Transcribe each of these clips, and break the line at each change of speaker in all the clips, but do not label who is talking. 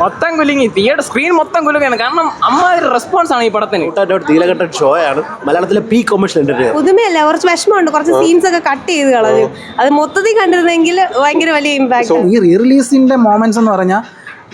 മൊത്തം കുലുങ്ങി, theatre screen മൊത്തം കുലുങ്ങാണ്. കാരണം അമ്മാതിരി റെസ്പോൺസ് ആണ് ഈ പടത്തിന്.
തീലകെട്ട ഷോ ആണ് മലയാളത്തിലെ പീ കൊമേഴ്ഷ്യൽ എന്റർടൈനർ.
പുതുമയല്ല, കുറച്ച് വിഷമമുണ്ട്, കുറച്ച് സീൻസ് ഒക്കെ കട്ട് ചെയ്ത് കളഞ്ഞു. അത് മൊത്തത്തിൽ കണ്ടിരുന്നെങ്കിൽ ഭയങ്കര വലിയ ഇമ്പാക്ട്.
ഈ റീ റിലീസിന്റെ മൊമെന്റ്സ് എന്ന് പറഞ്ഞാൽ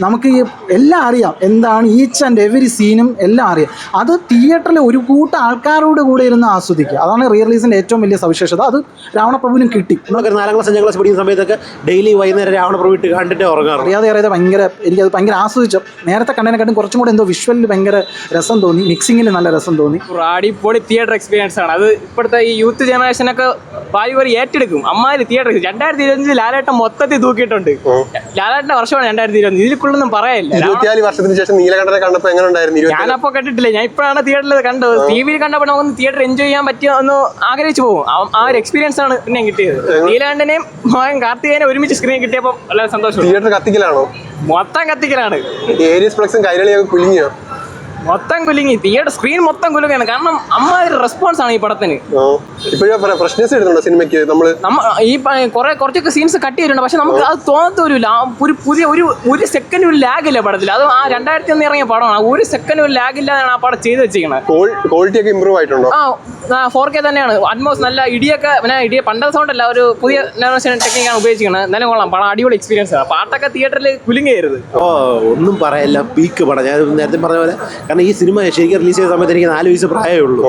നമുക്ക് എല്ലാം അറിയാം, എന്താണ് ഈച്ച് ആൻഡ് എവരി സീനും എല്ലാം അറിയാം. അത് തിയേറ്ററിൽ ഒരു കൂട്ടം ആൾക്കാരോട് കൂടെ ഇരുന്ന് ആസ്വദിക്കുക, അതാണ് റീ റിലീസിൻ്റെ ഏറ്റവും വലിയ സവിശേഷത. അത് രാവണപ്രഭുവിനും കിട്ടി.
നമ്മളൊക്കെ 4ാം ക്ലാസ് 5ാം ക്ലാസ് പഠിക്കുന്ന സമയത്തൊക്കെ ഡെയിലി വൈകുന്നേരം രാവണപ്രഭു ഇട്ട് കണ്ടിട്ട് ഉറങ്ങാറ്.
അറിയാതെ ഭയങ്കര എനിക്കത് ഭയങ്കര ആസ്വദിച്ചു. നേരത്തെ കണ്ടതിനെക്കാട്ടും കുറച്ചും കൂടെ എന്തോ വിഷ്വലിൽ ഭയങ്കര രസം തോന്നി, മിക്സിങ്ങിൽ നല്ല രസം തോന്നി.
അടിപൊളി തിയേറ്റർ എക്സ്പീരിയൻസ് ആണ്. അത് ഇപ്പോഴത്തെ ഈ യൂത്ത് ജനറേഷനൊക്കെ പാരി ഏറ്റെടുക്കും. അമ്മാതിരി തിയേറ്റർ 2025 ലാലേട്ടൻ മൊത്തത്തിൽ തൂക്കിയിട്ടുണ്ട്. ലാലേട്ടൻ്റെ വർഷമാണ് 2025. ഇതിൽ ഒന്നും പറയാനില്ല.
24 വർഷത്തിന് ശേഷം നീലകണ്ഠനെ കണ്ടപ്പോൾ എങ്ങനെ ഉണ്ടായിരുന്നു?
ഞാനപ്പോ കണ്ടിട്ടില്ല, ഞാൻ ഇപ്പോഴാണ് തിയേറ്ററിൽ കണ്ടത്. ടിവിയിൽ കണ്ടപ്പോൾ നമുക്കൊന്ന് തിയേറ്റർ എൻജോയ് ചെയ്യാൻ പറ്റിയ ഒന്ന് ആഗ്രഹിച്ചു പോകും. ആ ഒരു എക്സ്പീരിയൻസ് ആണ് പിന്നെ കിട്ടിയത്. നീലകണ്ഠനെയും കാർത്തികേയനെ ഒരുമിച്ച് സ്ക്രീൻ കിട്ടിയപ്പോൾ വളരെ സന്തോഷം.
തിയേറ്റർ കത്തിക്കലാണോ?
മൊത്തം കത്തിക്കലാണ്.
ഏരിയസ് ഫ്ലക്സും കൈരളിയൊക്കെ കുലുങ്ങിയോ?
മൊത്തം കുലുങ്ങി, തിയേറ്റർ സ്ക്രീൻ മൊത്തം കുലുങ്ങാണ്. കാരണം അമ്മാതിരി റെസ്പോൺസ് ആണ് ഈ പടത്തിന്.
ഇപ്പോഴും ഫ്രഷ്നെസ് എടുത്തുണ്ടോ സിനിമയ്ക്ക്?
ഈ കുറച്ചൊക്കെ സീൻസ് കട്ട് ചെയ്തിട്ടുണ്ട്, പക്ഷെ നമുക്ക് അത് തോന്നത്തില്ല. ഒരു പുതിയ ഒരു സെക്കൻഡ് ഒരു ലാഗ് ഇല്ല പടത്തിൽ. അത് ആ 2001 ഇറങ്ങിയ പടമാണ്. ഒരു സെക്കൻഡ് ഒരു ലാഗ് ഇല്ലാതാണ് ആ പടം ചെയ്ത് വെച്ചിരിക്കുന്നത്.
ക്വാളിറ്റി ഒക്കെ ഇമ്പ്രൂവ് ആയിട്ടുണ്ടോ?
4K തന്നെയാണ്. അറ്റ്മോസ് നല്ല ഇടിയൊക്കെ, പിന്നെ പണ്ടത്തെ സൗണ്ട് അല്ല, ഒരു പുതിയ ജനറേഷൻ ടെക്നിക്കാണ് ഉപയോഗിച്ചിരിക്കുന്നത്. എന്നാലും കൊള്ളാം, പടം അടിപൊളി എക്സ്പീരിയൻസ് ആണ്. പാട്ടൊക്കെ തിയേറ്ററിൽ കുലുങ്ങിയായിരുന്നു.
ഒന്നും പറയല്ല, പീക്ക് പടം. ഞാൻ നേരത്തെ പറഞ്ഞ പോലെ, കാരണം ഈ സിനിമ ശരിക്കും റിലീസ് ചെയ്ത സമയത്ത് എനിക്ക് 4 വയസ്സ് പ്രായമേ ഉള്ളൂ.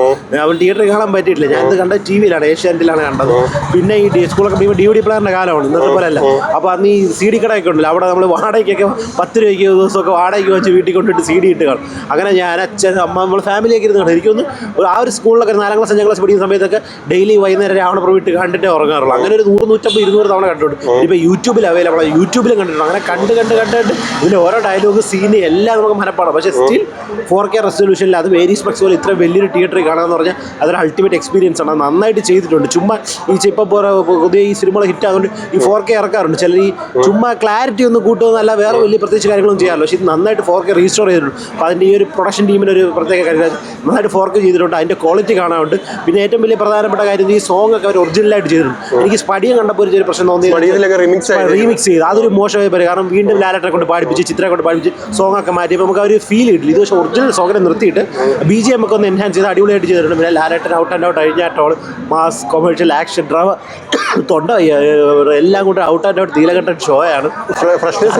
അവൻ തിയേറ്ററിൽ കാണാൻ പറ്റിയിട്ടില്ല. ഞാനിത് കണ്ടത് ടിവിയിലാണ്, ഏഷ്യാനെറ്റിലാണ് കണ്ടത്. പിന്നെ ഈ സ്കൂളൊക്കെ DVD പ്ലെയറിന്റെ കാലമാണ്, ഇന്നത്തെ പോലെ അല്ല. അപ്പോൾ അന്ന് ഈ CD കടയൊക്കെ ഉണ്ടല്ലോ, അവിടെ നമ്മൾ വാടകയ്ക്കൊക്കെ 10 രൂപയ്ക്ക് ദിവസമൊക്കെ വാടകയ്ക്ക് വെച്ച് വീട്ടിൽ കൊണ്ടിട്ട് CD ഇട്ട് കാണും. അങ്ങനെ ഞാൻ അച്ഛൻ അമ്മ നമ്മൾ ഫാമിലിയൊക്കെ ഇരുന്ന് കാണും. എനിക്കൊന്ന് ആ ഒരു സ്കൂളിലൊക്കെ 4ാം ക്ലാസ് 5ാം ക്ലാസ് പഠിക്കുന്ന സമയത്തൊക്കെ ഡെയിലി വൈകുന്നേരം രാവണപ്രഭു ഇട്ട് കണ്ടിട്ടേ ഉറങ്ങാറുള്ളൂ. അങ്ങനെ ഒരു 100, 150, 200 തവണ കണ്ടിട്ടുണ്ട്. ഇപ്പോൾ യൂട്യൂബിൽ അവൈലബിൾ ആണ്, യൂട്യൂബിലും കണ്ടിട്ടുണ്ട്. അങ്ങനെ കണ്ട് ഇതിൻ്റെ ഓരോ ഡയലോഗ് സീന് എല്ലാം നമുക്ക് മനപ്പാടാം. പക്ഷേ സ്റ്റിൽ 4K റെസൊല്യൂഷനിൽ അത് വേരീസ് ഫ്ലക്സ് പോലെ ഇത്ര വലിയൊരു തിയേറ്ററിൽ കാണാമെന്ന് പറഞ്ഞാൽ അതൊരു അൾട്ടിമേറ്റ് എക്സ്പീരിയൻസ് ആണ്. നന്നായിട്ട് ചെയ്തിട്ടുണ്ട്. ചുമ്മാ ഈ ഇപ്പോൾ പുതിയ ഈ സിനിമകൾ ഹിറ്റ് ആയതുകൊണ്ട് ഈ 4K ഇറക്കാറുണ്ട്. ചിലർ ഈ ചുമ്മാ ക്ലാരിറ്റി ഒന്ന് കൂട്ടുമെന്നല്ല, വേറെ വലിയ പ്രത്യേകിച്ച് കാര്യങ്ങളൊന്നും ചെയ്യാമല്ലോ. പക്ഷേ ഇത് നന്നായിട്ട് 4K റീസ്റ്റോർ ചെയ്തിട്ടുണ്ട്. അപ്പോൾ അതിൻ്റെ ഈ ഒരു പ്രൊഡക്ഷൻ ടീമിന് ഒരു പ്രത്യേക കാര്യം, നന്നായിട്ട് 4K ചെയ്തിട്ടുണ്ട്. അതിൻ്റെ ക്വാളിറ്റി കാണാനുണ്ട്. പിന്നെ ഏറ്റവും വലിയ പ്രധാനപ്പെട്ട കാര്യം ഈ സോങ് ഒക്കെ അവർ ഒറിജിനലായിട്ട് ചെയ്തിട്ടുണ്ട്. എനിക്ക് സ്പടിയം കണ്ടപ്പോൾ ഒരു പ്രശ്നം തോന്നി, റീമിക്സ് ചെയ്ത് അതൊരു മോശമായി പറയും. കാരണം വീണ്ടും ലാലേട്ടനെ കൊണ്ട് പാടിപ്പിച്ച്, ചിത്രയെ കൊണ്ട് പാടിപ്പിച്ച് സോങ് ഒക്കെ മാറ്റിയപ്പോൾ നമുക്ക് ആ ഒരു ഫീൽ കിട്ടില്ല. ഇത് പക്ഷേ ഒറിജിനൽ സോങ്ങിനെ നിർത്തിയിട്ട് BGM ഒക്കെ ഒന്ന് എൻഹാൻസ് ചെയ്ത് അടിപൊളിയായിട്ട് ചെയ്തിട്ടുണ്ട്. പിന്നെ ലാലേട്ടൻ ഔട്ട് ആൻഡ് ഔട്ട് അഴിഞ്ഞാട്ടോൾ, മാസ്, കൊമേഴ്ഷ്യൽ, ആക്ഷൻ, ഡ്രാമ, തൊണ്ട എല്ലാം കൂടെ ഔട്ട് ആൻഡ് ഔട്ട് തീലകെട്ട ഷോ ആണ്. ഫ്രഷ്നെസ്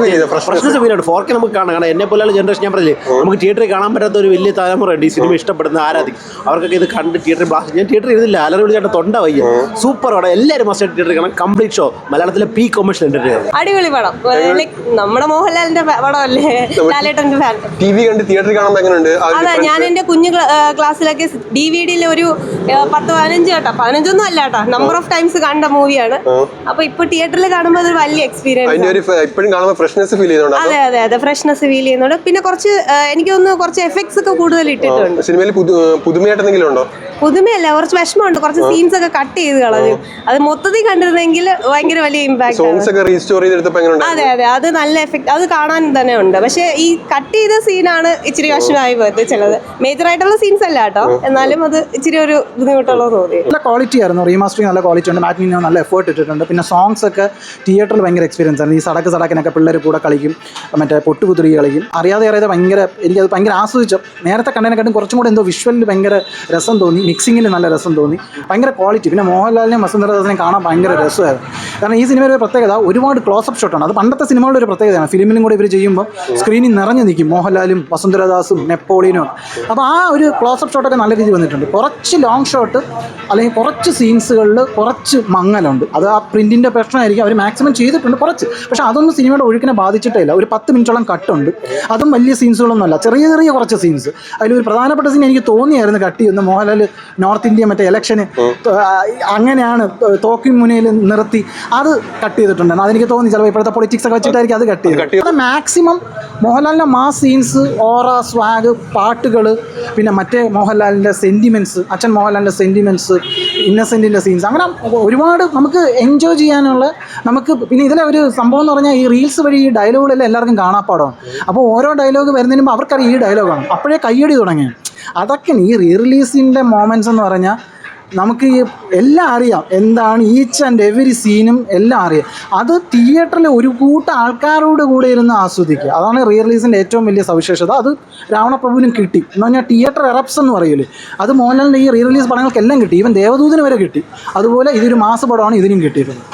ഫീലാണ്. 4K നമുക്ക് കാണാം. കാരണം എന്നെ പോലെയുള്ള ജനറേഷൻ, ഞാൻ പറഞ്ഞില്ലേ, നമുക്ക് തിയേറ്ററിൽ കാണാൻ പറ്റാത്ത ഒരു വലിയ തലമുറയുണ്ട്. ഈ സിനിമ ഇഷ്ടപ്പെടുന്ന ആരാധിക്കും. അവർക്കൊക്കെ ഇത് കണ്ട് തിയേറ്ററിൽ ബ്ലാസ്റ്റ്. ഞാൻ തിയേറ്ററിൽ ഇരുന്നില്ല, അലറി വിളിച്ചാൽ തൊണ്ട വയ്യ. സൂപ്പർ പടം, എല്ലാവരും മസ്റ്റ് തിയേറ്ററിൽ കാണാം. Complete show. മലയാളത്തിലെ പീ കൊമേഴ്ഷ്യൽ എന്റർടൈനർ.
അടിപൊളി പടം. നമ്മുടെ മോഹൻലാലിന്റെ പടമല്ലേ, ലാലേട്ടന്റെ ഫാൻ.
TV കണ്ട് തിയേറ്ററിൽ കാണുമ്പോൾ എങ്ങനെയുണ്ട്?
അതെ, ഞാൻ എന്റെ കുഞ്ഞു ക്ലാസ്സിലൊക്കെ DVD ഒരു 10-15 കേട്ടോ, 15 അല്ല കേട്ടോ, നമ്പർ ഓഫ് ടൈംസ് കണ്ട മൂവിയാണ്. അപ്പൊ ഇപ്പൊ തിയേറ്ററിൽ കാണുമ്പോൾ അതൊരു വലിയ എക്സ്പീരിയൻസ്. അതെ, ഫ്രഷ്നെസ് ഫീൽ ചെയ്യുന്നുണ്ട്. പിന്നെ കുറച്ച് എനിക്ക് തോന്നുന്നു കുറച്ച് എഫക്ട്സ് ഒക്കെ കൂടുതൽ ഇട്ടിട്ടുണ്ട്. സിനിമയിൽ പുതുമയല്ല, കുറച്ച് വിഷമമുണ്ട്, കുറച്ച് സീൻസ് ഒക്കെ കട്ട് ചെയ്ത് കളഞ്ഞു. അത് മൊത്തത്തിൽ കണ്ടിരുന്നെങ്കിൽ ഭയങ്കര വലിയ ഇമ്പാക്ട്. അതെ, അത് നല്ല എഫക്ട്, അത് കാണാൻ തന്നെ ഉണ്ട്. പക്ഷെ ഈ കട്ട് ചെയ്ത സീനാണ് ഇച്ചിരി വിഷമമായി പോയത്. ചിലത് മേജർ ആയിട്ടുള്ള സീൻസ് അല്ല കേട്ടോ, എന്നാലും അത് ഇച്ചിരി ഒരു ബുദ്ധിമുട്ടുള്ളത് തോന്നി.
നല്ല ക്വാളിറ്റി ആയിരുന്നു, റീമാസ്റ്ററിങ് നല്ല ക്വാളിറ്റി ഉണ്ട്. മാറ്റിന് നല്ല എഫേർട്ട് ഇട്ടിട്ടുണ്ട്. പിന്നെ സോങ്സ് ഒക്കെ തിയേറ്ററിൽ ഭയങ്കര എക്സ്പീരിയൻസ് ആണ്. ഈ സടക്കിനൊക്കെ പിള്ളേർ കൂടെ കളിക്കും, മറ്റേ പൊട്ടുകുതിരി കളിക്കും. അറിയാതെ ഭയങ്കര എനിക്കത് ഭയങ്കര ആസ്വദിച്ചു. നേരത്തെ കണ്ടതിനെക്കാട്ടും കുറച്ചും കൂടെ എന്തോ വിഷ്വലിൽ ഭയങ്കര രസം തോന്നി, മിക്സിങ്ങിൽ നല്ല രസം തോന്നി, ഭയങ്കര ക്വാളിറ്റി. പിന്നെ മോഹൻലാലിനെയും വസുന്ധരദാസിനെയും കാണാൻ ഭയങ്കര രസമായിരുന്നു. കാരണം ഈ സിനിമയുടെ ഒരു പ്രത്യേകത, ഒരുപാട് ക്ലോസപ്പ് ഷോട്ടാണ്. അത് പണ്ടത്തെ സിനിമകളുടെ ഒരു പ്രത്യേകതയാണ്. ഫിലിമിലും കൂടെ ഇവർ ചെയ്യുമ്പോൾ സ്ക്രീനിൽ നിറഞ്ഞു നിൽക്കും മോഹൻലാലും വസുന്ധരദാസും നെപ്പോളിയനും. അപ്പോൾ ആ ഒരു ക്ലോസപ്പ് ഷോട്ടൊക്കെ നല്ല രീതിയിൽ വന്നിട്ടുണ്ട്. കുറച്ച് ലോങ് ഷോട്ട് അല്ലെങ്കിൽ കുറച്ച് സീൻസുകളിൽ കുറച്ച് മങ്ങലുണ്ട്. അത് ആ പ്രിൻറ്റിൻ്റെ പ്രശ്നമായിരിക്കും. അവർ മാക്സിമം ചെയ്തിട്ടുണ്ട് കുറച്ച്, പക്ഷേ അതൊന്നും സിനിമയുടെ ഒഴുക്കിനെ ബാധിച്ചിട്ടേ ഇല്ല. ഒരു 10 മിനിറ്റോളം കട്ടുണ്ട്. അതും വലിയ സീൻസുകളൊന്നുമല്ല, ചെറിയ കുറച്ച് സീൻസ്. അതിലൊരു പ്രധാനപ്പെട്ട സീൻ എനിക്ക് തോന്നിയായിരുന്നു കട്ട് ചെയ്യുന്നത്. മോഹൻലാൽ നോർത്ത് ഇന്ത്യ മറ്റേ ഇലക്ഷന് അങ്ങനെയാണ് തോക്കിൻ മുനയിൽ നിർത്തി അത് കട്ട് ചെയ്തിട്ടുണ്ടായിരുന്നു. അതെനിക്ക് തോന്നി ചിലപ്പോൾ ഇപ്പോഴത്തെ പൊളിറ്റിക്സ് ഒക്കെ വെച്ചിട്ടായിരിക്കും അത് കട്ട് ചെയ്തത്. അത് മാക്സിമം മോഹൻലാലിൻ്റെ മാസ് സീൻസ്, ഓറ, സ്വാഗ്, പാട്ടുകൾ, പിന്നെ മറ്റേ മോഹൻലാലിൻ്റെ സെൻറ്റിമെൻറ്റ്സ്, അച്ഛൻ മോഹൻലാലിൻ്റെ സെൻറ്റിമെൻറ്റ്സ്, ഇന്നസെൻറ്റിൻ്റെ സീൻസ്, അങ്ങനെ ഒരുപാട് നമുക്ക് എൻജോയ് ചെയ്യാനുള്ള നമുക്ക്. പിന്നെ ഇതിലെ ഒരു സംഭവം എന്ന് പറഞ്ഞാൽ ഈ റീൽസ് വഴി ഈ ഡയലോഗുകളെല്ലാം എല്ലാവർക്കും കാണാപ്പാടമാണ്. അപ്പോൾ ഓരോ ഡയലോഗ് വരുന്നതിന് മുമ്പ് അവർക്കറിയാം ഈ ഡയലോഗാണ്, അപ്പോഴേ കയ്യടി തുടങ്ങി. അതൊക്കെയാണ് ഈ റീ റിലീസിൻ്റെ മൊമെൻറ്റ്സ് എന്ന് പറഞ്ഞാൽ നമുക്ക് ഈ എല്ലാം അറിയാം, എന്താണ് ഈച്ച് ആൻഡ് എവരി സീനും എല്ലാം അറിയാം. അത് തിയേറ്ററിൽ ഒരു കൂട്ടം ആൾക്കാരോട് കൂടെ ഇരുന്ന് ആസ്വദിക്കുക, അതാണ് റീ റിലീസിൻ്റെ ഏറ്റവും വലിയ സവിശേഷത. അത് രാവണപ്രഭുവിനും കിട്ടി എന്ന് പറഞ്ഞാൽ തിയേറ്റർ എറപ്സ് എന്ന് പറയില്ലേ, അത് മോഹൻലാലിൻ്റെ ഈ റീ റിലീസ് പടങ്ങൾക്കെല്ലാം കിട്ടി. ഈവൻ ദേവദൂതിന് വരെ കിട്ടി. അതുപോലെ ഇതൊരു മാസ പടമാണ് ഇതിനും കിട്ടിയിട്ടുള്ളത്.